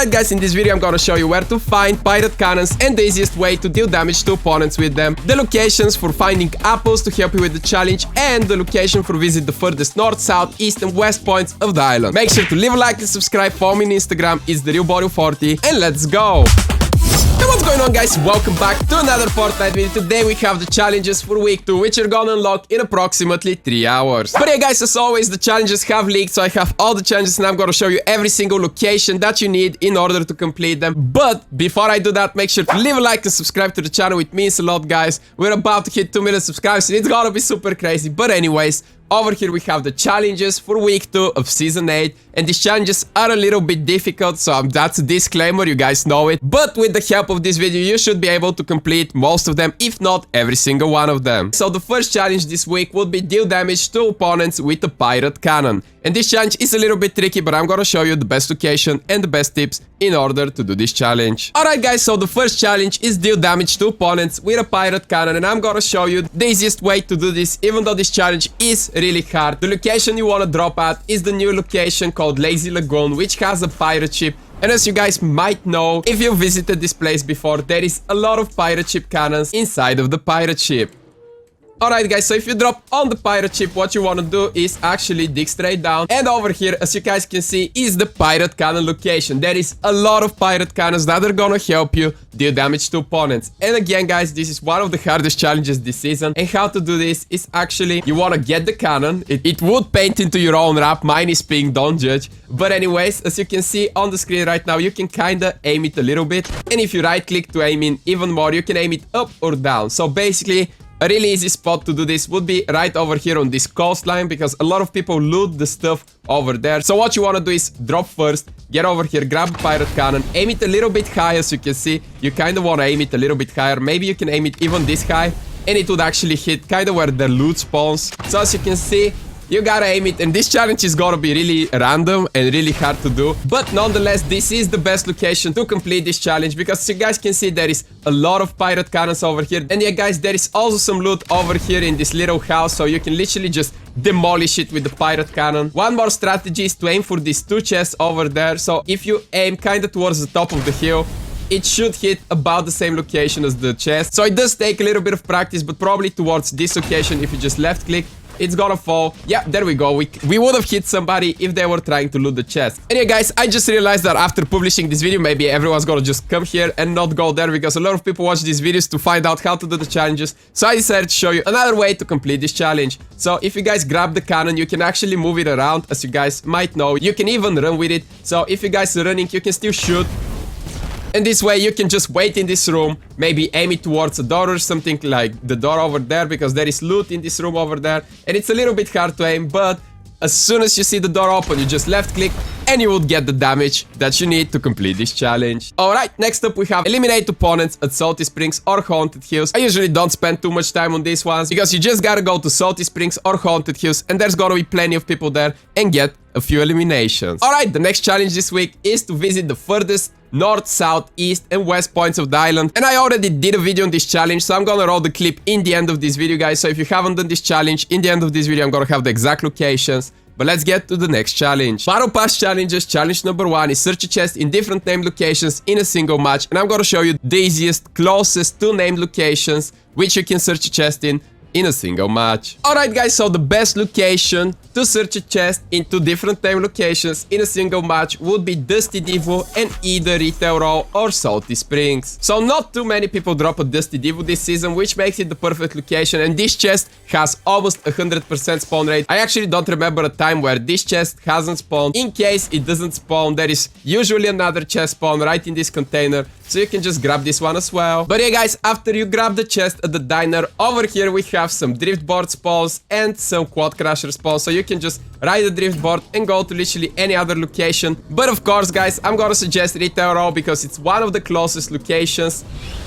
Alright guys, in this video I'm gonna show you where to find pirate cannons and the easiest way to deal damage to opponents with them, the locations for finding apples to help you with the challenge, and the location for visit the furthest north, south, east and west points of the island. Make sure to leave a like and subscribe, follow me on Instagram, it's TheRealBorio40, and let's go! Hey, what's going on guys? Welcome back to another Fortnite video. Today we have the challenges for week 2, which are gonna unlock in approximately 3 hours. But yeah guys, as always, the challenges have leaked, so I have all the challenges and I'm gonna show you every single location that you need in order to complete them. But before I do that, make sure to leave a like and subscribe to the channel. It means a lot guys. We're about to hit 2 million subscribers and it's gonna be super crazy. But anyways, over here we have the challenges for week 2 of season 8, and these challenges are a little bit difficult, so that's a disclaimer, you guys know it. But with the help of this video you should be able to complete most of them, if not every single one of them. So the first challenge this week will be deal damage to opponents with a pirate cannon. And this challenge is a little bit tricky, but I'm gonna show you the best location and the best tips in order to do this challenge. Alright guys, so the first challenge is deal damage to opponents with a pirate cannon, and I'm gonna show you the easiest way to do this, even though this challenge is really hard. The location you wanna drop at is the new location called Lazy Lagoon, which has a pirate ship. And as you guys might know, if you visited this place before, there is a lot of pirate ship cannons inside of the pirate ship. Alright guys, so if you drop on the pirate ship, what you want to do is actually dig straight down. And over here, as you guys can see, is the pirate cannon location. There is a lot of pirate cannons that are gonna help you deal damage to opponents. And again guys, this is one of the hardest challenges this season. And how to do this is actually, you want to get the cannon. It would paint into your own wrap. Mine is pink, don't judge. But anyways, as you can see on the screen right now, you can kinda aim it a little bit. And if you right click to aim in even more, you can aim it up or down. So basically, a really easy spot to do this would be right over here on this coastline, because a lot of people loot the stuff over there. So what you want to do is drop first, get over here, grab a pirate cannon, aim it a little bit high. As you can see, you kind of want to aim it a little bit higher. Maybe you can aim it even this high and it would actually hit kind of where the loot spawns. So as you can see, you gotta aim it, and this challenge is gonna be really random and really hard to do. But nonetheless, this is the best location to complete this challenge, because as you guys can see, there is a lot of pirate cannons over here. And yeah guys, there is also some loot over here in this little house, so you can literally just demolish it with the pirate cannon. One more strategy is to aim for these 2 chests over there. So if you aim kind of towards the top of the hill, it should hit about the same location as the chest. So it does take a little bit of practice, but probably towards this location, if you just left click, it's gonna fall. Yeah, there we go. We would have hit somebody if they were trying to loot the chest. And yeah guys, I just realized that after publishing this video, maybe everyone's gonna just come here and not go there, because a lot of people watch these videos to find out how to do the challenges. So I decided to show you another way to complete this challenge. So if you guys grab the cannon, you can actually move it around, as you guys might know. You can even run with it. So if you guys are running, you can still shoot. And this way you can just wait in this room, maybe aim it towards a door or something like the door over there, because there is loot in this room over there. And it's a little bit hard to aim, but as soon as you see the door open, you just left click and you would get the damage that you need to complete this challenge. Alright, next up we have eliminate opponents at Salty Springs or Haunted Hills. I usually don't spend too much time on these ones, because you just gotta go to Salty Springs or Haunted Hills and there's gonna be plenty of people there and get a few eliminations. Alright, the next challenge this week is to visit the furthest north, south, east and west points of the island. And I already did a video on this challenge, so I'm gonna roll the clip in the end of this video guys. So if you haven't done this challenge, in the end of this video I'm gonna have the exact locations. But let's get to the next challenge. Battle Pass challenges. Challenge number 1 is search a chest in different named locations in a single match. And I'm gonna show you the easiest, closest to named locations which you can search a chest in a single match. Alright guys, so the best location to search a chest in 2 different named locations in a single match would be Dusty Devo and either Retail Row or Salty Springs. So not too many people drop a Dusty Devo this season, which makes it the perfect location, and this chest has almost 100% spawn rate. I actually don't remember a time where this chest hasn't spawned. In case it doesn't spawn, there is usually another chest spawn right in this container, so you can just grab this one as well. But yeah guys, after you grab the chest at the diner, over here we have some driftboard spawns and some quad crusher spawns, so you can just ride a driftboard and go to literally any other location. But of course guys, I'm gonna suggest Retail Row because it's one of the closest locations,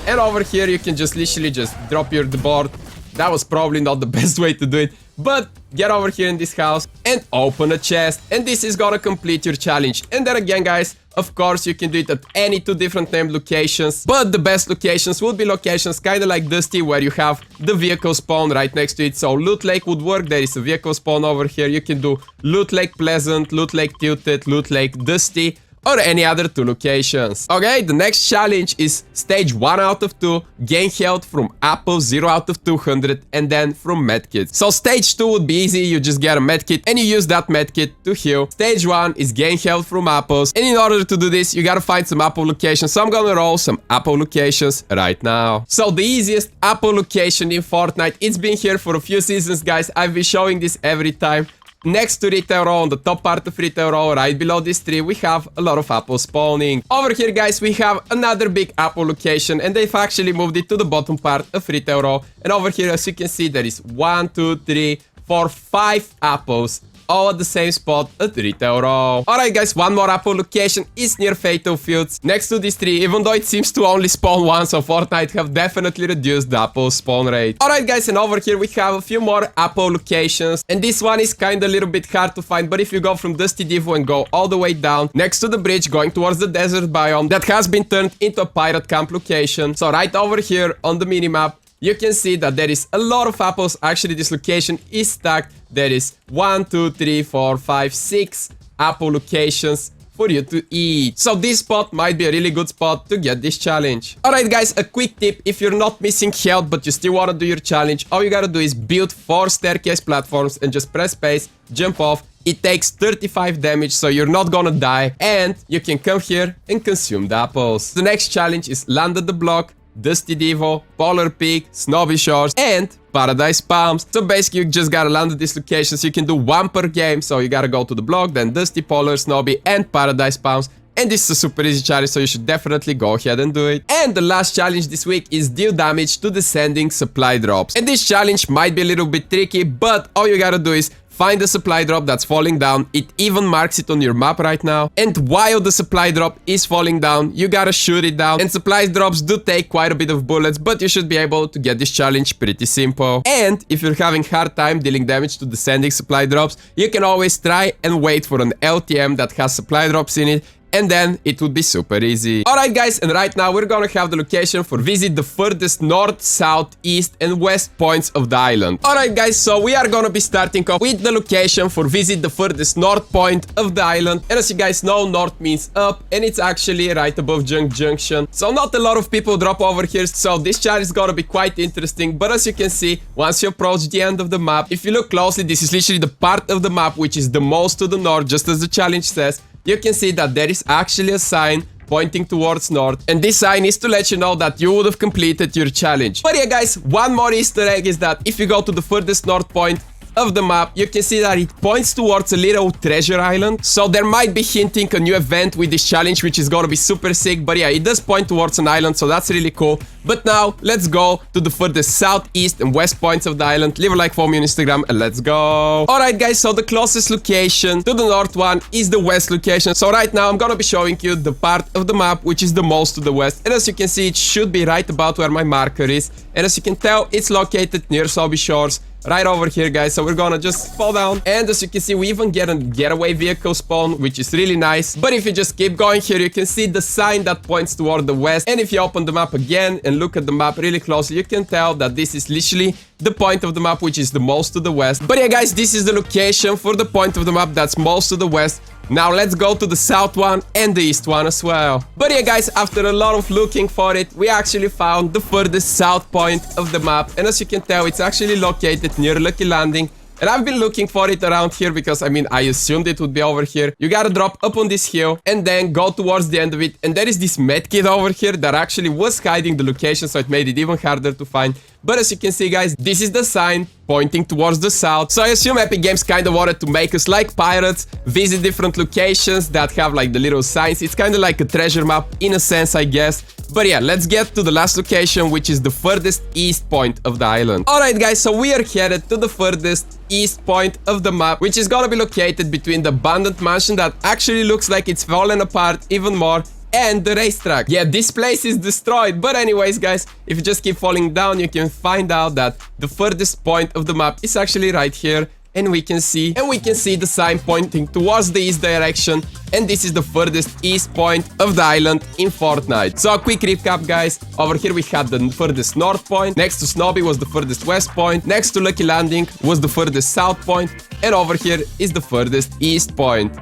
and over here you can just literally just drop your board. That was probably not the best way to do it, but get over here in this house and open a chest, and this is gonna complete your challenge. And then again guys, of course you can do it at any 2 different named locations, but the best locations will be locations kinda like Dusty, where you have the vehicle spawn right next to it. So Loot Lake would work, there is a vehicle spawn over here. You can do Loot Lake Pleasant, Loot Lake Tilted, Loot Lake Dusty, or any other 2 locations. Okay, the next challenge is stage 1 out of 2, gain health from apples 0 out of 200, and then from medkits. So stage 2 would be easy, you just get a medkit and you use that medkit to heal. Stage 1 is gain health from apples, and in order to do this, you gotta find some apple locations. So I'm gonna roll some apple locations right now. So the easiest apple location in Fortnite, it's been here for a few seasons, guys. I've been showing this every time. Next to retail row, on the top part of retail row, right below this tree, we have a lot of apples spawning. Over here, guys, we have another big apple location, and they've actually moved it to the bottom part of retail row. And over here, as you can see, there is 1, 2, 3, 4, 5 apples, all at the same spot at retail row. Alright, guys, one more apple location is near Fatal Fields, next to this tree, even though it seems to only spawn one, so Fortnite have definitely reduced the apple spawn rate. Alright, guys, and over here we have a few more apple locations, and this one is kinda a little bit hard to find, but if you go from Dusty Devo and go all the way down, next to the bridge, going towards the desert biome, that has been turned into a pirate camp location. So right over here on the minimap, you can see that there is a lot of apples. Actually, this location is stacked. There is 1, 2, 3, 4, 5, 6 apple locations for you to eat. So this spot might be a really good spot to get this challenge. Alright, guys, a quick tip. If you're not missing health but you still want to do your challenge, all you gotta do is build 4 staircase platforms and just press space, jump off. It takes 35 damage, so you're not gonna die, and you can come here and consume the apples. The next challenge is land at the block, Dusty Devo, Polar Peak, Snobby Shores, and Paradise Palms. So basically, you just gotta land at these locations. You can do 1 per game, so you gotta go to the block, then Dusty, Polar, Snobby, and Paradise Palms. And this is a super easy challenge, so you should definitely go ahead and do it. And the last challenge this week is deal damage to descending supply drops. And this challenge might be a little bit tricky, but all you gotta do is find the supply drop that's falling down. It even marks it on your map right now. And while the supply drop is falling down, you gotta shoot it down. And supply drops do take quite a bit of bullets, but you should be able to get this challenge pretty simple. And if you're having hard time dealing damage to descending supply drops, you can always try and wait for an LTM that has supply drops in it, and then it would be super easy. Alright, guys, and right now we're gonna have the location for visit the furthest north, south, east, and west points of the island. Alright, guys, so we are gonna be starting off with the location for visit the furthest north point of the island. And as you guys know, north means up, and it's actually right above Junk Junction. So not a lot of people drop over here, so this challenge is gonna be quite interesting. But as you can see, once you approach the end of the map, if you look closely, this is literally the part of the map which is the most to the north, just as the challenge says. You can see that there is actually a sign pointing towards north, and this sign is to let you know that you would have completed your challenge. But yeah, guys, one more Easter egg is that if you go to the furthest north point of the map, you can see that it points towards a little treasure island. So there might be hinting a new event with this challenge, which is gonna be super sick. But yeah, it does point towards an island, so that's really cool. But now, let's go to the furthest south, east, and west points of the island. Leave a like for me on Instagram, and let's go. Alright, guys, so the closest location to the north one is the west location. So right now, I'm gonna be showing you the part of the map which is the most to the west. And as you can see, it should be right about where my marker is. And as you can tell, it's located near Snobby Shores. Right over here, guys, so we're gonna just fall down. And as you can see, we even get a getaway vehicle spawn, which is really nice. But if you just keep going here, you can see the sign that points toward the west. And if you open the map again and look at the map really closely, you can tell that this is literally the point of the map which is the most to the west. But yeah, guys, this is the location for the point of the map that's most to the west. Now let's go to the south one and the east one as well. But yeah, guys, after a lot of looking for it, we actually found the furthest south point of the map. And as you can tell, it's actually located near Lucky Landing. And I've been looking for it around here because, I mean, I assumed it would be over here. You gotta drop up on this hill and then go towards the end of it. And there is this medkit over here that actually was hiding the location, so it made it even harder to find. But as you can see, guys, this is the sign pointing towards the south. So I assume Epic Games kind of wanted to make us like pirates, visit different locations that have like the little signs. It's kind of like a treasure map in a sense, I guess. But yeah, let's get to the last location, which is the furthest east point of the island. Alright, guys, so we are headed to the furthest east point of the map, which is gonna be located between the abandoned mansion that actually looks like it's fallen apart even more, and the racetrack. Yeah, this place is destroyed. But anyways, guys, if you just keep falling down, you can find out that the furthest point of the map is actually right here. And we can see the sign pointing towards the east direction. And this is the furthest east point of the island in Fortnite. So a quick recap, guys. Over here we had the furthest north point. Next to Snobby was the furthest west point. Next to Lucky Landing was the furthest south point. And over here is the furthest east point.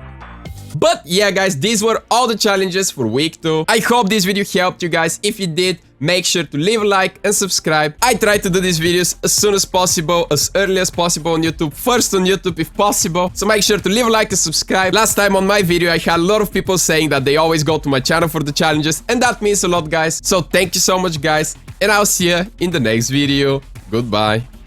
But yeah, guys, these were all the challenges for week 2. I hope this video helped you guys. If it did, make sure to leave a like and subscribe. I try to do these videos as soon as possible, as early as possible on YouTube, first on YouTube if possible. So make sure to leave a like and subscribe. Last time on my video, I had a lot of people saying that they always go to my channel for the challenges, and that means a lot, guys. So thank you so much, guys, and I'll see you in the next video. Goodbye.